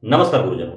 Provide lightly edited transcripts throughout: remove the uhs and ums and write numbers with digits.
नमस्कार गुरुजनों।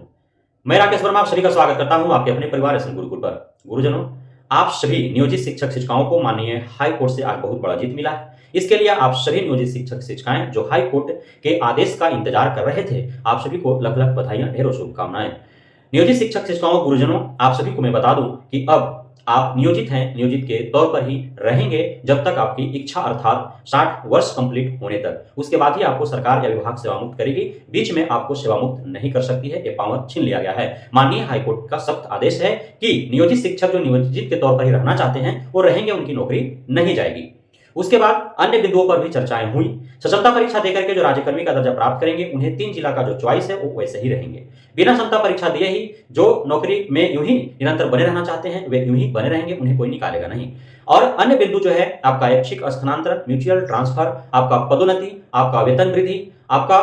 मैं राकेश वर्मा आप सभी का स्वागत करता हूं आपके अपने परिवार एसएम गुरुकुल पर। गुरुजनों, आप सभी नियोजित शिक्षक शिक्षिकाओं को माननीय हाई कोर्ट से आज बहुत बड़ा जीत मिला है। इसके लिए आप सभी नियोजित शिक्षक शिक्षिकाएं जो हाई कोर्ट के आदेश का इंतजार कर रहे थे, आप सभी को लख लख बधाइयां, ढेरों शुभकामनाएं। नियोजित शिक्षक शिक्षिकाओं गुरुजनों, आप सभी को मैं बता दूं कि अब आप नियोजित हैं, नियोजित के तौर पर ही रहेंगे जब तक आपकी इच्छा अर्थात 60 वर्ष कंप्लीट होने तक। उसके बाद ही आपको सरकार या विभाग सेवा मुक्त करेगी। बीच में आपको सेवा मुक्त नहीं कर सकती है, ये पावर छीन लिया गया है। माननीय हाईकोर्ट का सख्त आदेश है कि नियोजित शिक्षक जो नियोजित के तौर पर ही रहना चाहते हैं वो रहेंगे, उनकी नौकरी नहीं जाएगी। उसके बाद अन्य बिंदुओं पर भी चर्चाएं हुई। सक्षमता परीक्षा देकर के जो राज्यकर्मी का दर्जा प्राप्त करेंगे उन्हें 3 जिला का जो चॉइस है वो वैसे ही रहेंगे। बिना क्षमता परीक्षा दिए ही जो नौकरी में यूं ही निरंतर बने रहना चाहते हैं वे यूं ही बने रहेंगे, उन्हें कोई निकालेगा नहीं। और अन्य बिंदु जो है आपका ऐच्छिक स्थानांतरण, म्यूचुअल ट्रांसफर, आपका पदोन्नति, आपका वेतन वृद्धि, आपका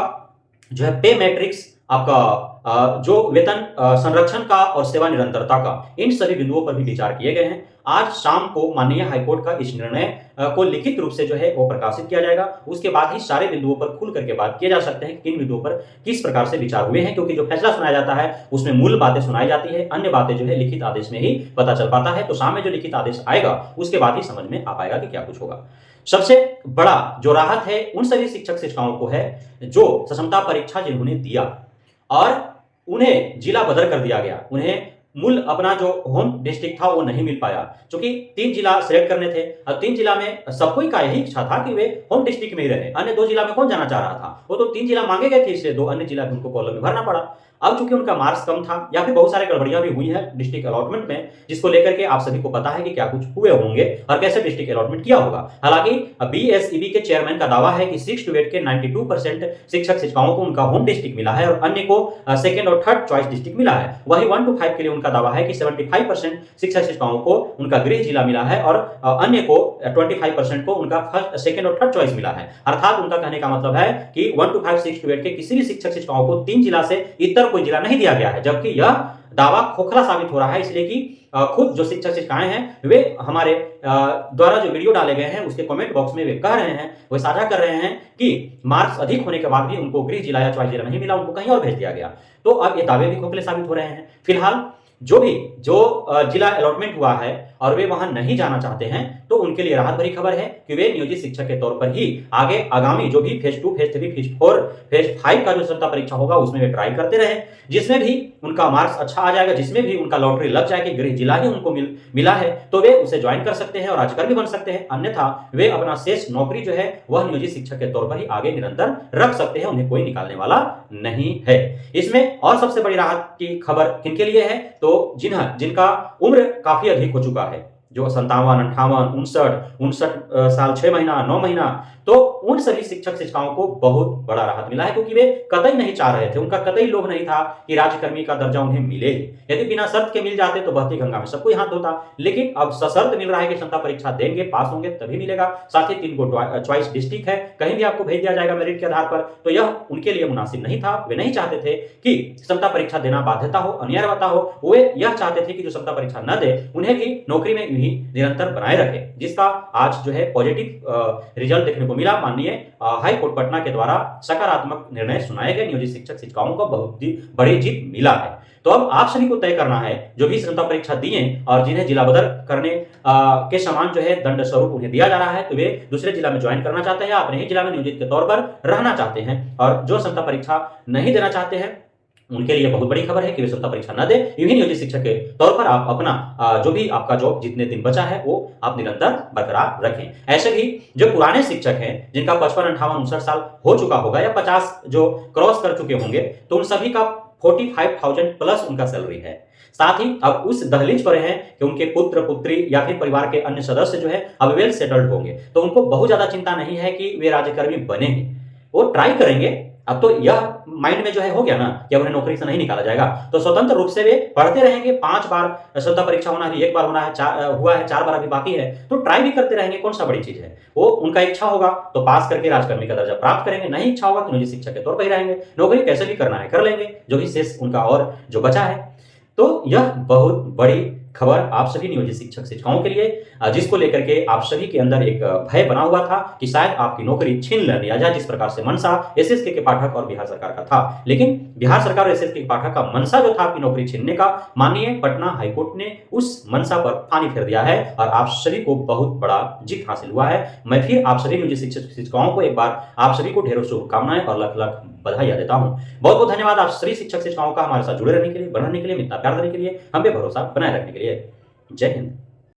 जो है पे मैट्रिक्स, आपका जो वेतन संरक्षण का और सेवा निरंतरता का, इन सभी बिंदुओं पर भी विचार किए गए हैं। आज शाम को माननीय हाईकोर्ट का इस निर्णय को लिखित रूप से जो है वो प्रकाशित किया जाएगा। उसके बाद ही सारे बिंदुओं पर खुल करके बात किया जा सकते हैं कि किन बिंदुओं पर किस प्रकार से विचार हुए हैं, क्योंकि जो फैसला सुनाया जाता है उसमें मूल बातें सुनाई जाती है, अन्य बातें जो है लिखित आदेश में ही पता चल पाता है। तो शाम में जो लिखित आदेश आएगा उसके बाद ही समझ में आ पाएगा कि क्या कुछ होगा। सबसे बड़ा जो राहत है उन सभी शिक्षक शिक्षिकाओं को है जो सक्षमता परीक्षा जिन्होंने दिया और उन्हें जिला बदल कर दिया गया, उन्हें मूल अपना जो होम डिस्ट्रिक्ट था वो नहीं मिल पाया। क्योंकि 3 जिला सिलेक्ट करने थे और 3 जिला में सब कोई का यही इच्छा था कि वे होम डिस्ट्रिक्ट में ही रहे। अन्य 2 जिला में कौन जाना चाह रहा था? वो तो 3 जिला मांगे गए थे, इसलिए 2 अन्य जिला भी उनको कॉलम में भरना पड़ा। अब चूंकि उनका मार्क्स कम था या फिर बहुत सारे गड़बड़ियां भी हुई है डिस्ट्रिक्ट अलॉटमेंट में, जिसको लेकर के आप सभी को पता है कि क्या कुछ हुए होंगे और कैसे डिस्ट्रिक्ट अलॉटमेंट किया होगा। हालांकि बीएसईबी के चेयरमैन का दावा है कि 6 to 8 के 92% शिक्षक शिक्षिकाओं को उनका होम डिस्ट्रिक्ट मिला है और अन्य को सेकंड और थर्ड चॉइस डिस्ट्रिक्ट मिला है। वही 1 to 5 के लिए उनका दावा है कि 75% शिक्षक शिक्षिकाओं को उनका गृह जिला मिला है और अन्य को 25% को उनका फर्स्ट, सेकंड और थर्ड चॉइस मिला है। अर्थात उनका कहने का मतलब है कि 1 to 5, 6 to 8 के किसी भी शिक्षक शिक्षिकाओं को 3 जिला से इतर कोई जिला नहीं दिया गया है, जबकि यह दावा खोखला साबित हो रहा है, इसलिए कि खुद जो शिक्षक शिक्षिकाएं हैं वे हमारे द्वारा जो वीडियो डाले गए हैं उसके कमेंट बॉक्स में वे कह रहे हैं, वे साझा कर रहे हैं कि मार्क्स अधिक होने के बाद भी उनको गृह जिला या चॉइस जिला नहीं मिला, उनको कहीं और भेज दिया गया। तो अब ये दावे भी खोखले साबित हो रहे हैं। फिलहाल जो जिला अलॉटमेंट हुआ है और वे वहां नहीं जाना चाहते हैं तो उनके लिए राहत भरी खबर है कि वे नियोजित शिक्षक के तौर पर ही आगे आगामी जो भी फेज 2, फेज 3, फेज 4, फेज 5 का जो क्षमता परीक्षा होगा उसमें वे ट्राई करते रहे, जिसमें भी उनका मार्क्स अच्छा आ जाएगा, जिसमें भी उनका लॉटरी लग जाए कि गृह जिला ही उनको मिला है तो वे उसे ज्वाइन कर सकते हैं और राज्यकर्मी बन सकते हैं। अन्यथा वे अपना शेष नौकरी जो है वह नियोजित शिक्षक के तौर पर ही आगे निरंतर रख सकते हैं, उन्हें कोई निकालने वाला नहीं है। इसमें और सबसे बड़ी राहत की खबर किनके लिए है? तो जिनका उम्र काफी अधिक हो चुका है, जो 57, 58, 59 साल 6 महीना, 9 महीना, तो उन सभी शिक्षक शिक्षिकाओं को बहुत बड़ा राहत मिला है, क्योंकि वे कतई नहीं चाह रहे थे, उनका कतई लोभ नहीं था कि राज्यकर्मी का दर्जा उन्हें मिले। यदि बिना शर्त के मिल जाते तो बहती गंगा में सबको हाथ धोता, लेकिन अब सशर्त मिल रहा है कि क्षमता परीक्षा देंगे, पास होंगे तभी मिलेगा। साथ ही 3 को चॉइस डिस्ट्रिक्ट है, कहीं भी आपको भेज दिया जाएगा मेरिट के आधार पर, तो यह उनके लिए मुनासिब नहीं था। वे नहीं चाहते थे कि क्षमता परीक्षा देना बाध्यता हो, अनिवार्यता हो, वे यह चाहते थे कि जो क्षमता परीक्षा न दे उन्हें भी नौकरी में यूं ही निरंतर बनाए रखे, जिसका आज जो है पॉजिटिव रिजल्ट देखने को मिला। माननीय हाई कोर्ट पटना के द्वारा सकारात्मक निर्णय सुनाए गए, नियोजित शिक्षक शिक्षिकाओं को बहुत ही बड़ी जीत मिला है। तो अब आप सभी को तय करना है, जो भी क्षमता परीक्षा दिए और जिन्हें जिला बदल करने के समान जो है दंड स्वरूप उन्हें दिया जा रहा है, तो वे दूसरे जिला में ज्वाइन करना चाहते हैं, अपने ही जिला में नियोजित के तौर पर रहना चाहते हैं, और जो क्षमता परीक्षा नहीं देना चाहते हैं उनके लिए बहुत बड़ी खबर है कि वे क्षमता परीक्षा न दे, यूं ही नियोजित शिक्षक के तौर पर आप अपना जो भी आपका जॉब जितने दिन बचा है वो आप निरंतर बरकरार रखें। ऐसे भी जो पुराने शिक्षक हैं जिनका 55, 58, 59 साल हो चुका होगा या 50 जो क्रॉस कर चुके होंगे, तो उन सभी का 45,000 प्लस उनका सैलरी है। साथ ही अब उस दहलीज पर हैं कि उनके पुत्र पुत्री या फिर परिवार के अन्य सदस्य जो है अब वेल सेटल्ड होंगे, तो उनको बहुत ज्यादा चिंता नहीं है कि वे राज्यकर्मी बनेंगे, वो ट्राई करेंगे। अब तो यह माइंड में जो है हो गया ना कि उन्हें नौकरी से नहीं निकाला जाएगा, तो स्वतंत्र रूप से वे पढ़ते रहेंगे। 5 बार क्षमता परीक्षा होना है, 1 बार होना है, हुआ है, 4 बार अभी बाकी है, तो ट्राई भी करते रहेंगे। कौन सा बड़ी चीज है? वो उनका इच्छा होगा तो पास करके राजकर्मी का दर्जा प्राप्त करेंगे, नहीं इच्छा होगा तो नियोजित शिक्षक के तौर पर ही रहेंगे, नौकरी कैसे भी करना है कर लेंगे, जो भी शेष उनका और जो बचा है। तो यह बहुत बड़ी खबर आप सभी नियोजित शिक्षक शिक्षिकाओं के लिए, जिसको लेकर के आप सभी के अंदर एक भय बना हुआ था कि शायद आपकी नौकरी छीन लिया जाए, जिस प्रकार से मनसा एसएसके के पाठक और बिहार सरकार का था। लेकिन बिहार सरकार और एसएससी पाठक का मनसा जो था आपकी नौकरी छीनने का, माननीय पटना हाईकोर्ट ने उस मनसा पर पानी फेर दिया है और आप सभी को बहुत बड़ा जीत हासिल हुआ है। मैं फिर आप सभी नियोजित शिक्षक शिक्षिकाओं को एक बार आप सभी को ढेरों शुभकामनाएं और लाख लाख बधाइयां देता हूं। बहुत बहुत धन्यवाद आप सभी शिक्षक शिक्षिकाओं का हमारे साथ जुड़े रहने के लिए, बढ़ने के लिए, इतना प्यार देने के लिए, हम पे भरोसा बनाए रखने के लिए। जय हिंद।